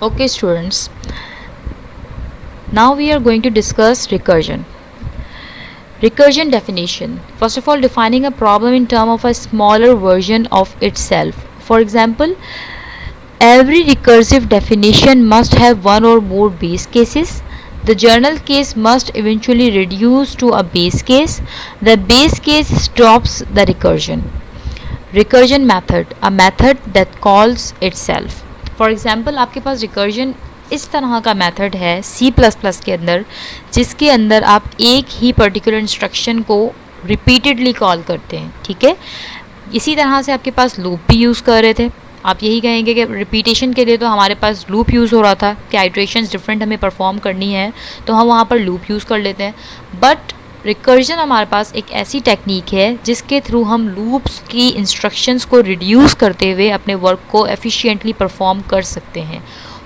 Okay, students. Now we are going to discuss recursion. Recursion definition. First of all, defining a problem in terms of a smaller version of itself. For example, every recursive definition must have one or more base cases. The journal case must eventually reduce to a base case. The base case stops the recursion. Recursion method, a method that calls itself. For example, आपके पास recursion इस तरह का method है C++ के अंदर, जिसके अंदर आप एक ही पर्टिकुलर इंस्ट्रक्शन को रिपीटेडली कॉल करते हैं. ठीक है, इसी तरह से आपके पास लूप भी यूज़ कर रहे थे. आप यही कहेंगे कि रिपीटेशन के लिए तो हमारे पास लूप यूज़ हो रहा था कि आइट्रेशंस डिफरेंट हमें परफॉर्म करनी है, तो हम वहाँ पर लूप यूज़ कर लेते हैं. बट रिकर्जन हमारे पास एक ऐसी टेक्निक है जिसके थ्रू हम लूप्स की इंस्ट्रक्शंस को रिड्यूस करते हुए अपने वर्क को एफिशिएंटली परफॉर्म कर सकते हैं.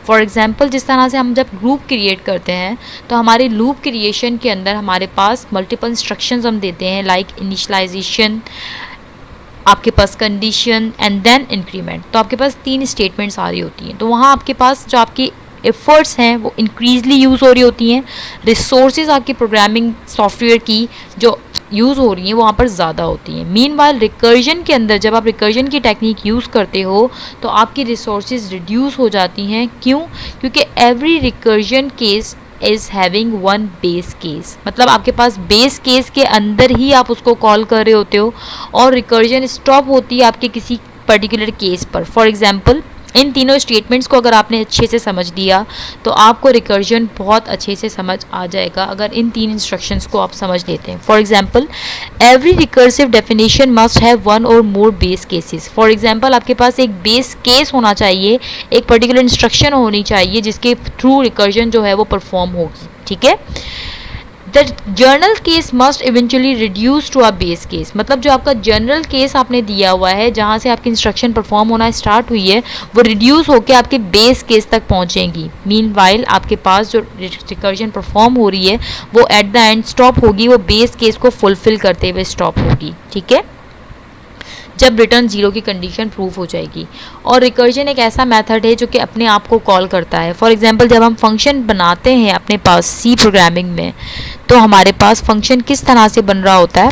फॉर एग्जांपल, जिस तरह से हम जब लूप क्रिएट करते हैं तो हमारे लूप क्रिएशन के अंदर हमारे पास मल्टीपल इंस्ट्रक्शंस हम देते हैं, लाइक इनिशियलाइजेशन, आपके पास कंडीशन एंड देन इंक्रीमेंट. तो आपके पास 3 स्टेटमेंट्स आ रही होती हैं. तो वहाँ आपके पास जो आपकी एफर्ट्स हैं वो इंक्रीजली यूज़ हो रही होती हैं. रिसोर्सेज आपकी प्रोग्रामिंग सॉफ्टवेयर की जो यूज़ हो रही हैं वो वहाँ पर ज़्यादा होती हैं. मीनवाइल रिकर्जन के अंदर जब आप रिकर्जन की टेक्निक यूज़ करते हो तो आपकी रिसोर्सेज रिड्यूस हो जाती हैं. क्यों? क्योंकि every recursion case is having one base case. मतलब आपके पास बेस केस के अंदर ही आप उसको कॉल कर रहे होते हो और रिकर्जन स्टॉप होती है आपके किसी पर्टिकुलर केस पर. फॉर एग्जाम्पल, इन तीनों स्टेटमेंट्स को अगर आपने अच्छे से समझ लिया तो आपको रिकर्जन बहुत अच्छे से समझ आ जाएगा अगर इन 3 इंस्ट्रक्शंस को आप समझ लेते हैं. For example, every recursive definition must have one और मोर बेस केसेस. फॉर एग्जांपल, आपके पास एक बेस केस होना चाहिए, एक पर्टिकुलर इंस्ट्रक्शन होनी चाहिए जिसके थ्रू रिकर्जन जो है वो परफॉर्म होगी. ठीक है. The general case must eventually reduce to a base case. मतलब जो आपका जर्नल केस आपने दिया हुआ है जहाँ से आपकी इंस्ट्रक्शन परफॉर्म होना स्टार्ट हुई है वो रिड्यूस होकर आपके बेस केस तक पहुँचेंगी. मीनवाइल आपके पास जो रिकर्जन परफॉर्म हो रही है वो एट द एंड स्टॉप होगी, वो बेस केस को फुलफिल करते हुए स्टॉप होगी. ठीक है, जब रिटर्न 0 की कंडीशन प्रूव हो जाएगी. और रिकर्जन एक ऐसा मेथड है जो कि अपने आप को कॉल करता है. फॉर एग्जांपल, जब हम फंक्शन बनाते हैं अपने पास सी प्रोग्रामिंग में तो हमारे पास फंक्शन किस तरह से बन रहा होता है.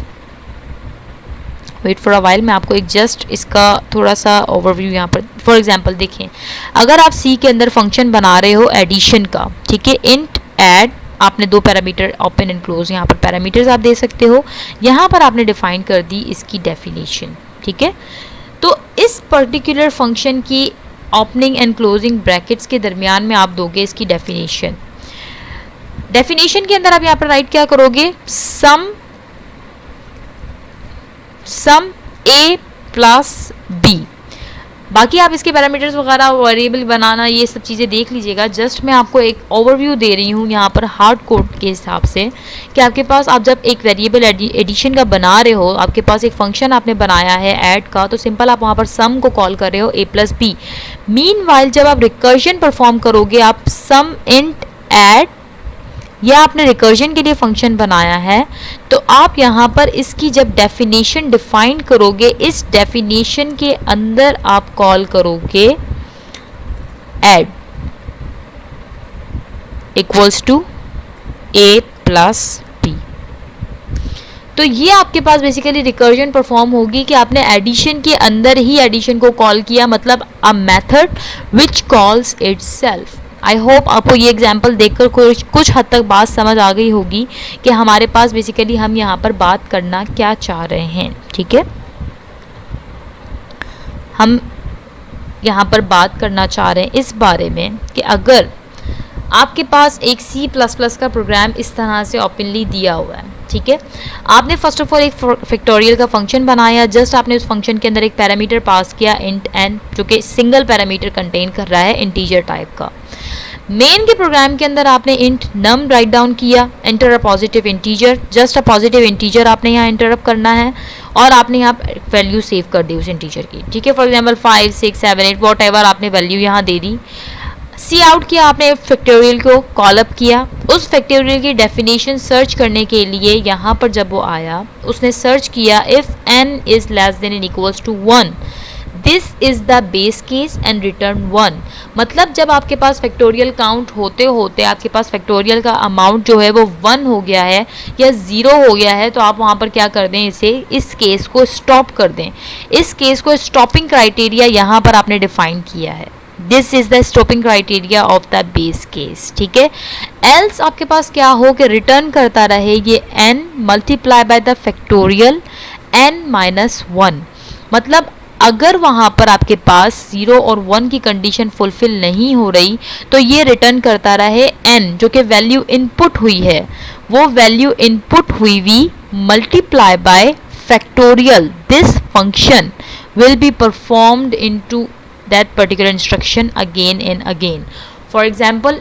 वेट फॉर अ वाइल, मैं आपको एक जस्ट इसका थोड़ा सा ओवरव्यू यहाँ पर. फॉर एग्जांपल देखें, अगर आप सी के अंदर फंक्शन बना रहे हो एडिशन का, ठीक है, इंट ऐड, आपने 2 पैरामीटर ओपन एंड क्लोज यहाँ पर पैरामीटर्स आप दे सकते हो. यहाँ पर आपने डिफाइन कर दी इसकी डेफिनेशन. ठीक है, तो इस पर्टिकुलर फंक्शन की ओपनिंग एंड क्लोजिंग ब्रैकेट्स के दरमियान में आप दोगे इसकी डेफिनेशन. डेफिनेशन के अंदर आप यहाँ पर राइट क्या करोगे, सम ए प्लस बी. बाकी आप इसके पैरामीटर्स वगैरह वेरिएबल बनाना ये सब चीज़ें देख लीजिएगा. जस्ट मैं आपको एक ओवरव्यू दे रही हूँ यहाँ पर हार्ड कोड के हिसाब से कि आपके पास आप जब एक वेरिएबल एडिशन का बना रहे हो, आपके पास एक फंक्शन आपने बनाया है ऐड का, तो सिंपल आप वहाँ पर सम को कॉल कर रहे हो ए प्लस बी. मीनवाइल जब आप रिकर्जन परफॉर्म करोगे, आप सम इंट ऐड या आपने रिकर्जन के लिए फंक्शन बनाया है तो आप यहाँ पर इसकी जब डेफिनेशन डिफाइन करोगे, इस डेफिनेशन के अंदर आप कॉल करोगे add equals to A plus B. तो ये आपके पास बेसिकली रिकर्जन परफॉर्म होगी कि आपने एडिशन के अंदर ही एडिशन को कॉल किया, मतलब a method which calls itself. I hope आपको ये एग्जाम्पल देखकर कुछ हद तक बात समझ आ गई होगी कि हमारे पास बेसिकली हम यहाँ पर बात करना क्या चाह रहे हैं. ठीक है, हम यहाँ पर बात करना चाह रहे हैं इस बारे में कि अगर आपके पास एक C++ का प्रोग्राम इस तरह से ओपनली दिया हुआ है. ठीक है, आपने फर्स्ट ऑफ ऑल एक फैक्टोरियल का फंक्शन बनाया. जस्ट आपने उस फंक्शन के अंदर एक पैरामीटर पास किया इंट एन, जो कि सिंगल पैरामीटर कंटेन कर रहा है इंटीजर टाइप का. मेन के प्रोग्राम के अंदर आपने इंट नम राइट डाउन किया, enter a positive integer, just a positive integer आपने यहाँ इंटरप्ट करना है और आपने यहाँ वैल्यू सेव कर दी उस इंटीजर की. ठीक है, फॉर एग्जांपल 5, 6, 7, 8 वॉट एवर आपने वैल्यू यहाँ दे दी. सी आउट किया, आपने फैक्टोरियल को कॉल अप किया. उस फैक्टोरियल की डेफिनेशन सर्च करने के लिए यहाँ पर जब वो आया उसने सर्च किया if n is less than N equals to 1 this is the base case and return 1। मतलब जब आपके पास फैक्टोरियल काउंट होते होते आपके पास फैक्टोरियल का अमाउंट जो है वो 1 हो गया है या 0 हो गया है, तो आप वहाँ पर क्या कर दें, इस केस को स्टॉप कर दें। इस केस को स्टॉपिंग क्राइटेरिया यहाँ पर आपने डिफाइन किया है। This is the stopping criteria of the base case, ठीक है। एल्स आपके पास क्या हो कि रिटर्न करता रहे ये n multiply by the factorial n-1। मतलब अगर वहाँ पर आपके पास 0 और 1 की कंडीशन फुलफिल नहीं हो रही तो ये रिटर्न करता रहे n, जो कि वैल्यू इनपुट हुई है, वो वैल्यू इनपुट हुई हुई multiply by factorial this function will be performed into that particular instruction again and again. For example,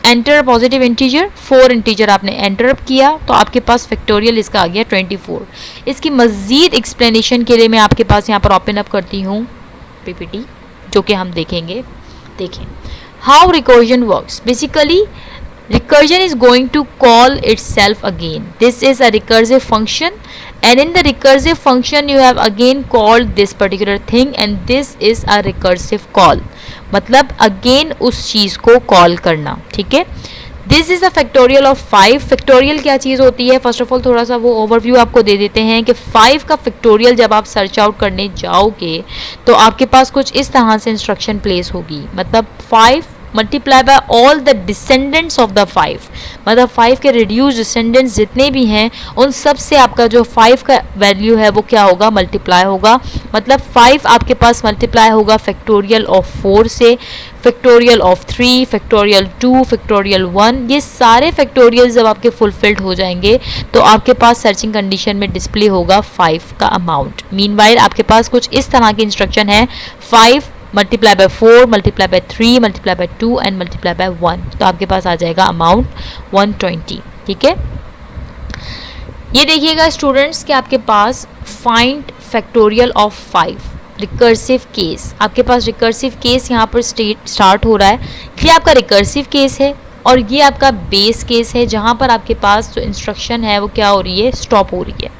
enter a positive integer, 4 integer आपने एंटर किया तो आपके पास फैक्टोरियल इसका आ गया 24। इसकी मज़ीद एक्सप्लेनेशन के लिए मैं आपके पास यहाँ पर ओपन अप करती हूँ पीपीटी, जो कि हम देखेंगे। देखें how recursion works. Basically recursion is going to call itself again. This is a recursive function, and in the recursive function you have again called this particular thing, and this is a recursive call. मतलब again उस चीज़ को call करना, ठीक है। This is the factorial of 5। Factorial क्या चीज़ होती है, first of all थोड़ा सा वो ओवरव्यू आपको दे देते हैं कि 5 का फैक्टोरियल जब आप सर्च आउट करने जाओगे तो आपके पास कुछ इस तरह से इंस्ट्रक्शन प्लेस होगी। मतलब 5 multiply by all the descendants of the 5, मतलब 5 के रिड्यूस डिसेंडेंट्स जितने भी हैं उन सब से आपका जो 5 का वैल्यू है वो क्या होगा, मल्टीप्लाई होगा। मतलब 5 आपके पास मल्टीप्लाई होगा फैक्टोरियल ऑफ 4 से, फैक्टोरियल ऑफ 3, फैक्टोरियल 2, फैक्टोरियल 1। ये सारे फैक्टोरियल जब आपके फुलफिल्ड हो जाएंगे तो आपके पास सर्चिंग कंडीशन में डिस्प्ले होगा 5 का अमाउंट। मीनवाइल आपके पास कुछ इस तरह की इंस्ट्रक्शन है, 5 multiply by 4, multiply by 3, multiply by 2 and multiply by 1, तो आपके पास आ जाएगा अमाउंट 120, ठीक है। ये देखिएगा स्टूडेंट्स कि आपके पास find factorial of 5 recursive case, आपके पास रिकर्सिव केस यहाँ पर स्टार्ट हो रहा है। ये आपका रिकर्सिव केस है और ये आपका बेस केस है, जहाँ पर आपके पास जो इंस्ट्रक्शन है वो क्या हो रही है, स्टॉप हो रही है।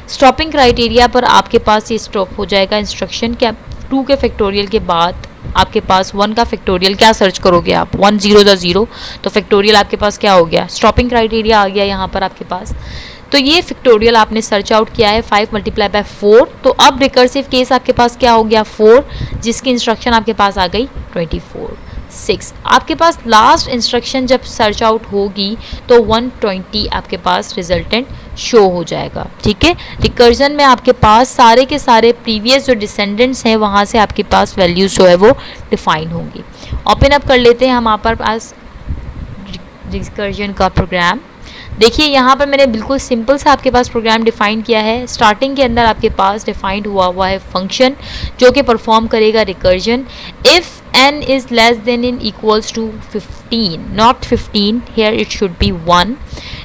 स्टॉपिंग क्राइटेरिया पर आपके पास ये स्टॉप हो जाएगा इंस्ट्रक्शन। क्या 2 के फैक्टोरियल के बाद आपके पास 1 का फैक्टोरियल क्या सर्च करोगे आप, 1 0 0, तो फैक्टोरियल आपके पास क्या हो गया, स्टॉपिंग क्राइटेरिया आ गया यहाँ पर आपके पास। तो ये फैक्टोरियल आपने सर्च आउट किया है 5 मल्टीप्लाई बाय 4, तो अब रिकर्सिव केस आपके पास क्या हो गया 4, जिसकी इंस्ट्रक्शन आपके पास आ गई 24। 6 आपके पास लास्ट इंस्ट्रक्शन जब सर्च आउट होगी तो 120 आपके पास रिजल्टेंट शो हो जाएगा, ठीक है। रिकर्जन में आपके पास सारे के सारे प्रीवियस जो डिसेंडेंट्स हैं वहाँ से आपके पास वैल्यूज जो है वो डिफाइन होंगी। ओपन अप कर लेते हैं हम आपके पास रिकर्जन का प्रोग्राम। देखिए यहाँ पर मैंने बिल्कुल सिंपल सा आपके पास प्रोग्राम डिफाइन किया है। स्टार्टिंग के अंदर आपके पास डिफाइंड हुआ है फंक्शन जो कि परफॉर्म करेगा recursion. If n is less than and equals to 15, not 15, here it should be 1.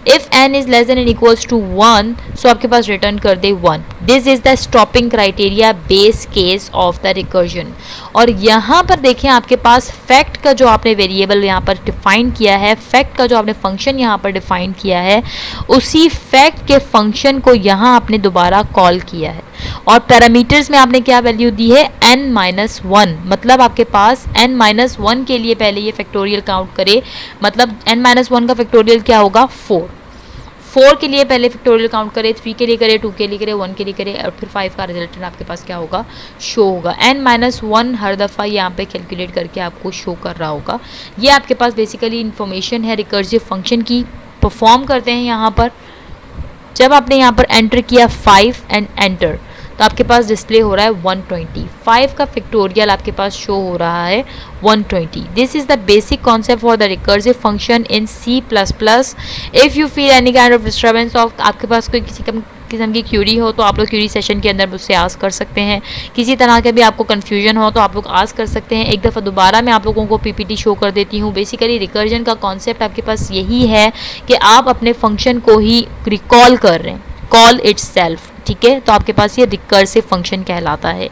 If n is less than and equals to 1, so आपके पास रिटर्न कर दे 1. This is the stopping criteria base case of the recursion. और यहाँ पर देखें आपके पास fact का जो आपने वेरिएबल यहाँ पर डिफाइन किया है, फैक्ट का जो आपने फंक्शन यहाँ पर डिफाइन किया है, उसी फैक्ट के फंक्शन को यहाँ आपने दोबारा कॉल किया है और पैरामीटर्स में आपने क्या वैल्यू दी है, n-1। मतलब आपके पास n-1 के लिए पहले ये फैक्टोरियल काउंट करे, मतलब n-1 का फैक्टोरियल क्या होगा 4 के लिए पहले फैक्टोरियल काउंट करे, 3 के लिए करे, 2 के लिए करे, 1 के लिए करे और फिर 5 का रिजल्टेंट आपके पास क्या होगा, शो होगा। n-1 हर दफ़ा यहाँ पे कैलकुलेट करके आपको शो कर रहा होगा। ये आपके पास बेसिकली इंफॉर्मेशन है रिकर्सिव फंक्शन की। परफॉर्म करते हैं यहाँ पर, जब आपने यहाँ पर एंटर किया 5 एंड एंटर, तो आपके पास डिस्प्ले हो रहा है 120। 5 का फैक्टोरियल आपके पास शो हो रहा है 120। This is the basic concept for the recursive function in C++। If you feel any kind of disturbance of, आपके पास कोई किस्म की क्यूरी हो तो आप लोग क्यूरी सेशन के अंदर मुझसे आस्क कर सकते हैं। किसी तरह के भी आपको कन्फ्यूजन हो तो आप लोग आस्क कर सकते हैं। एक दफ़ा दोबारा मैं आप लोगों को पीपीटी शो कर देती हूँ। बेसिकली रिकर्जन का कॉन्सेप्ट आपके पास यही है कि आप अपने फंक्शन को ही रिकॉल कर रहे हैं, कॉल इट्स सेल्फ, ठीक है, तो आपके पास ये रिकर्सिव फंक्शन कहलाता है।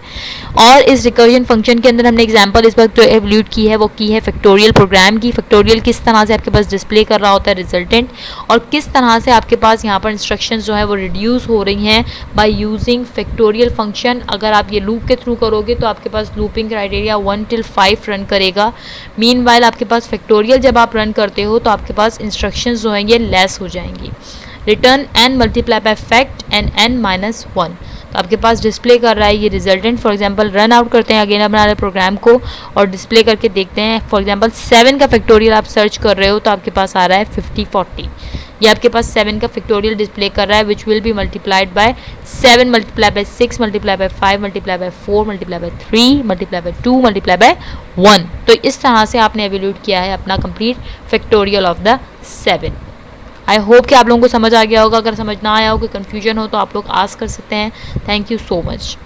और इस रिकर्जन फंक्शन के अंदर हमने एग्जांपल इस वक्त जो एवल्यूट की है वो की है फैक्टोरियल प्रोग्राम की। फैक्टोरियल किस तरह से आपके पास डिस्प्ले कर रहा होता है रिजल्टेंट, और किस तरह से आपके पास यहाँ पर इंस्ट्रक्शंस जो है वो रिड्यूस हो रही हैं बाय यूजिंग फैक्टोरियल फंक्शन। अगर आप ये लूप के थ्रू करोगे तो आपके पास लूपिंग क्राइटेरिया 1 till 5 रन करेगा। मीनवाइल आपके पास फैक्टोरियल जब आप रन करते हो तो आपके पास इंस्ट्रक्शंस जो हैं ये लेस हो जाएंगी। Return n multiply by fact and n minus 1, तो आपके पास डिस्प्ले कर रहा है ये resultant. For example run out करते हैं अगेन अपने वाले प्रोग्राम को और डिस्प्ले करके देखते हैं। फॉर एग्जांपल 7 का फैक्टोरियल आप सर्च कर रहे हो तो आपके पास आ रहा है 5040। ये आपके पास 7 का फैक्टोरियल डिस्प्ले कर रहा है which will be multiplied by 7 multiply by 6 multiply by 5 multiply by 4 multiply by 3 multiply by 2 multiply by 1। तो इस तरह से आपने एवेल्यूट किया है अपना complete factorial of the 7। I hope कि आप लोगों को समझ आ गया होगा। अगर समझ ना आया हो, कोई कन्फ्यूजन हो तो आप लोग आस्क कर सकते हैं। Thank you so much.